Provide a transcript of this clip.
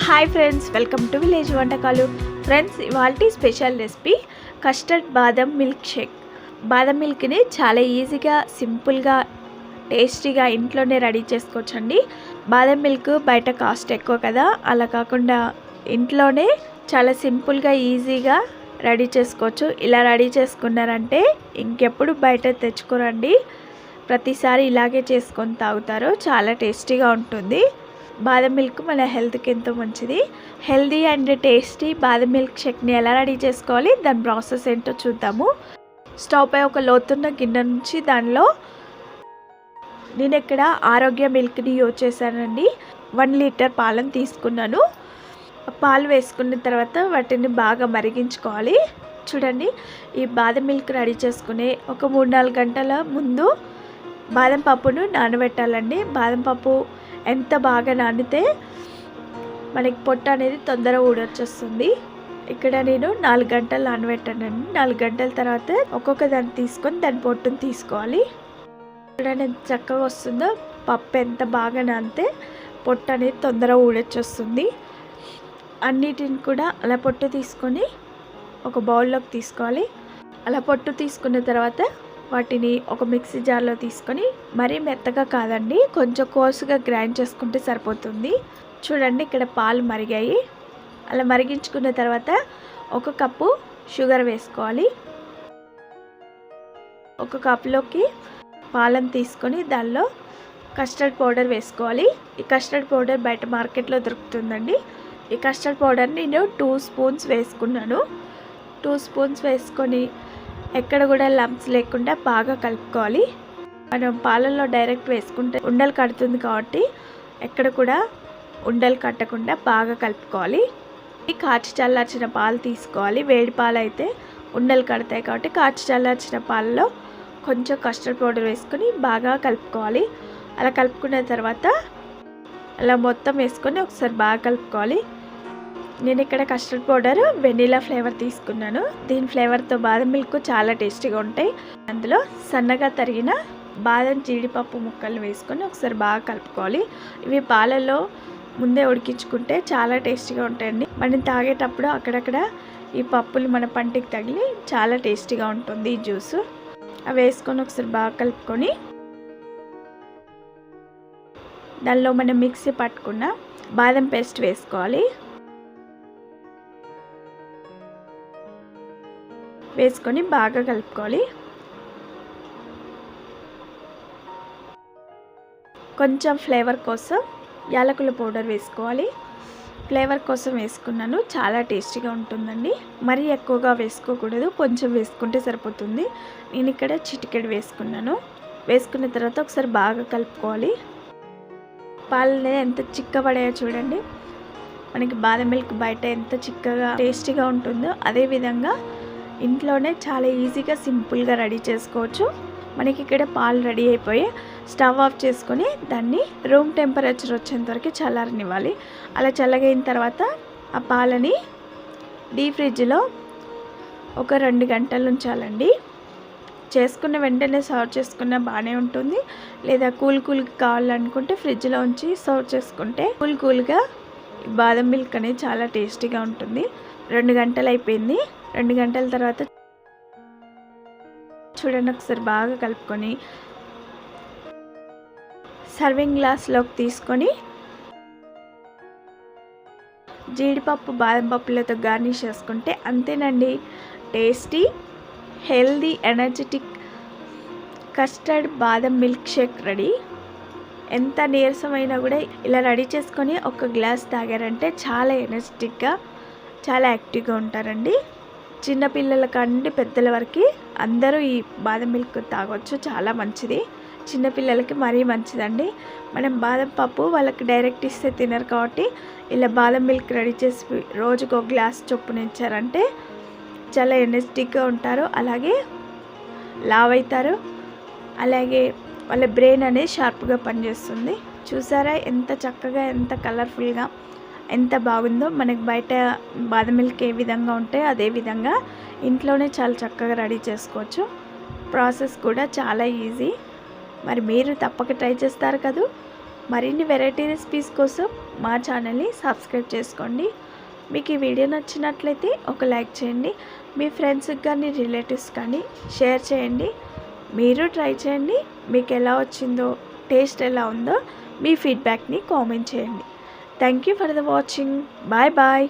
Hi friends, welcome to village వంటకాలు. Friends, ఇవాల్టి special recipe custard బాదం మిల్క్ షేక్. బాదం మిల్క్ని చాలా ఈజీగా, సింపుల్గా, టేస్టీగా ఇంట్లోనే రెడీ చేసుకోవచ్చండి. బాదం మిల్క్ బయట కాస్ట్ ఎక్కువ కదా, అలా కాకుండా ఇంట్లోనే చాలా సింపుల్గా, ఈజీగా రెడీ చేసుకోవచ్చు. ఇలా రెడీ చేసుకున్నారంటే ఇంకెప్పుడు బయట తెచ్చుకోరండి. ప్రతిసారి ఇలాగే చేసుకొని తాగుతారు. చాలా టేస్టీగా ఉంటుంది. బాదం మిల్క్ మన హెల్త్కి ఎంతో మంచిది. హెల్దీ అండ్ టేస్టీ బాదం మిల్క్ షేక్ని ఎలా రెడీ చేసుకోవాలి, దాని ప్రాసెస్ ఏంటో చూద్దాము. స్టవ్ పై ఒక లోతున్న గిన్నె నుంచి దానిలో నేను ఇక్కడ ఆరోగ్య మిల్క్ని యూజ్ చేశానండి. 1 లీటర్ పాలను తీసుకున్నాను. పాలు వేసుకున్న తర్వాత వాటిని బాగా మరిగించుకోవాలి. చూడండి, ఈ బాదం మిల్క్ రెడీ చేసుకునే ఒక 3-4 గంటల ముందు బాదం పప్పును నానబెట్టాలండి. బాదం పప్పు ఎంత బాగా నానితే మనకి పొట్టు అనేది తొందరగా ఊడొచ్చేస్తుంది. ఇక్కడ నేను 4 గంటలు నానబెట్టానండి. 4 గంటల తర్వాత ఒక్కొక్క దాన్ని తీసుకొని దాని పొట్టును తీసుకోవాలి. చూడండి ఎంత చక్కగా వస్తుందో. పప్పు ఎంత బాగా నానితే పొట్టు అనేది తొందరగా ఊడొచ్చేస్తుంది. అన్నిటిని కూడా అలా పొట్టు తీసుకొని ఒక బౌల్లోకి తీసుకోవాలి. అలా పొట్టు తీసుకున్న తర్వాత వాటిని ఒక మిక్సీ జార్లో తీసుకొని, మరీ మెత్తగా కాదండి, కొంచెం కోసుగా గ్రైండ్ చేసుకుంటే సరిపోతుంది. చూడండి, ఇక్కడ పాలు మరిగాయి. అలా మరిగించుకున్న తర్వాత 1 కప్పు షుగర్ వేసుకోవాలి. 1 కప్లోకి పాలను తీసుకొని దానిలో కస్టర్డ్ పౌడర్ వేసుకోవాలి. ఈ కస్టర్డ్ పౌడర్ బయట మార్కెట్లో దొరుకుతుందండి. ఈ కస్టర్డ్ పౌడర్ని నేను 2 స్పూన్స్ వేసుకున్నాను. 2 స్పూన్స్ వేసుకొని ఎక్కడ కూడా లంప్స్ లేకుండా బాగా కలుపుకోవాలి. మనం పాలల్లో డైరెక్ట్ వేసుకుంటే ఉండలు కడుతుంది కాబట్టి ఎక్కడ కూడా ఉండలు కట్టకుండా బాగా కలుపుకోవాలి. కాచి చల్లార్చిన పాలు తీసుకోవాలి. వేడి పాలు అయితే ఉండలు కడతాయి కాబట్టి కాచి చల్లార్చిన పాలలో కొంచెం కస్టర్డ్ పౌడర్ వేసుకొని బాగా కలుపుకోవాలి. అలా కలుపుకున్న తర్వాత అలా మొత్తం వేసుకొని ఒకసారి బాగా కలుపుకోవాలి. నేను ఇక్కడ కస్టర్డ్ పౌడర్ వెనిలా ఫ్లేవర్ తీసుకున్నాను. దీని ఫ్లేవర్తో బాదం మిల్క్ చాలా టేస్టీగా ఉంటాయి. అందులో సన్నగా తరిగిన బాదం జీడిపప్పు ముక్కలు వేసుకొని ఒకసారి బాగా కలుపుకోవాలి. ఇవి పాలలో ముందే ఉడికించుకుంటే చాలా టేస్టీగా ఉంటాయండి. మనం తాగేటప్పుడు అక్కడక్కడ ఈ పప్పులు మన పంటికి తగిలి చాలా టేస్టీగా ఉంటుంది ఈ జ్యూస్. అవి వేసుకొని ఒకసారి బాగా కలుపుకొని దానిలో మనం మిక్సీ పట్టుకున్న బాదం పేస్ట్ వేసుకోవాలి. వేసుకొని బాగా కలుపుకోవాలి. కొంచెం ఫ్లేవర్ కోసం యాలకుల పౌడర్ వేసుకోవాలి. ఫ్లేవర్ కోసం వేసుకున్నాను. చాలా టేస్టీగా ఉంటుందండి. మరీ ఎక్కువగా వేసుకోకూడదు, కొంచెం వేసుకుంటే సరిపోతుంది. నేను ఇక్కడ చిటికెడు వేసుకున్నాను. వేసుకున్న తర్వాత ఒకసారి బాగా కలుపుకోవాలి. పాలు ఎంత చిక్కబడాయో చూడండి. మనకి బాదం మిల్క్ బయట ఎంత చిక్కగా టేస్టీగా ఉంటుందో అదేవిధంగా ఇంట్లోనే చాలా ఈజీగా, సింపుల్గా రెడీ చేసుకోవచ్చు. మనకి ఇక్కడ పాలు రెడీ అయిపోయి స్టవ్ ఆఫ్ చేసుకొని దాన్ని రూమ్ టెంపరేచర్ వచ్చేంత వరకు చల్లారనివ్వాలి. అలా చల్లగైన తర్వాత ఆ పాలని డీప్ ఫ్రిడ్జ్లో ఒక 2 గంటలు ఉంచాలండి. చేసుకున్న వెంటనే సర్వ్ చేసుకున్న బాగానే ఉంటుంది. లేదా కూల్గా కావాలనుకుంటే ఫ్రిడ్జ్లో ఉంచి సర్వ్ చేసుకుంటే కూల్గా బాదం మిల్క్ అనేది చాలా టేస్టీగా ఉంటుంది. 2 గంటలు అయిపోయింది. 2 గంటల తర్వాత చూడండి, ఒకసారి బాగా కలుపుకొని సర్వింగ్ గ్లాస్లోకి తీసుకొని జీడిపప్పు బాదం పప్పులతో గార్నిష్ చేసుకుంటే అంతేనండి. టేస్టీ, హెల్దీ, ఎనర్జెటిక్ కస్టర్డ్ బాదం మిల్క్ షేక్ రెడీ. ఎంత నీరసమైనా కూడా ఇలా రెడీ చేసుకొని 1 గ్లాస్ తాగారంటే చాలా ఎనర్జెటిక్గా, చాలా యాక్టివ్గా ఉంటారండి. చిన్నపిల్లల కంటే పెద్దల వరకు అందరూ ఈ బాదం మిల్క్ తాగొచ్చు. చాలా మంచిది. చిన్నపిల్లలకి మరీ మంచిదండి. మనం బాదం పప్పు వాళ్ళకి డైరెక్ట్ ఇస్తే తినరు కాబట్టి ఇలా బాదం మిల్క్ రెడీ చేసి రోజుకు 1 గ్లాస్ చొప్పున ఇచ్చారంటే చాలా ఎనర్జెటిక్గా ఉంటారు. అలాగే లావ్ అవుతారు. అలాగే వాళ్ళ బ్రెయిన్ అనేది షార్ప్గా పనిచేస్తుంది. చూసారా ఎంత చక్కగా, ఎంత కలర్ఫుల్గా, ఎంత బాగుందో. మనకి బయట బాదం మిల్క్ ఏ విధంగా ఉంటే అదే విధంగా ఇంట్లోనే చాలా చక్కగా రెడీ చేసుకోవచ్చు. ప్రాసెస్ కూడా చాలా ఈజీ. మరి మీరు తప్పక ట్రై చేస్తారు కదా. మరిన్ని వెరైటీ రెసిపీస్ కోసం మా ఛానల్ని సబ్స్క్రైబ్ చేసుకోండి. మీకు ఈ వీడియో నచ్చినట్లయితే ఒక లైక్ చేయండి. మీ ఫ్రెండ్స్కి కానీ రిలేటివ్స్ కానీ షేర్ చేయండి. మీరు ట్రై చేయండి. మీకు ఎలా వచ్చిందో, టేస్ట్ ఎలా ఉందో మీ ఫీడ్బ్యాక్ని కామెంట్ చేయండి. Thank you for the watching. Bye bye.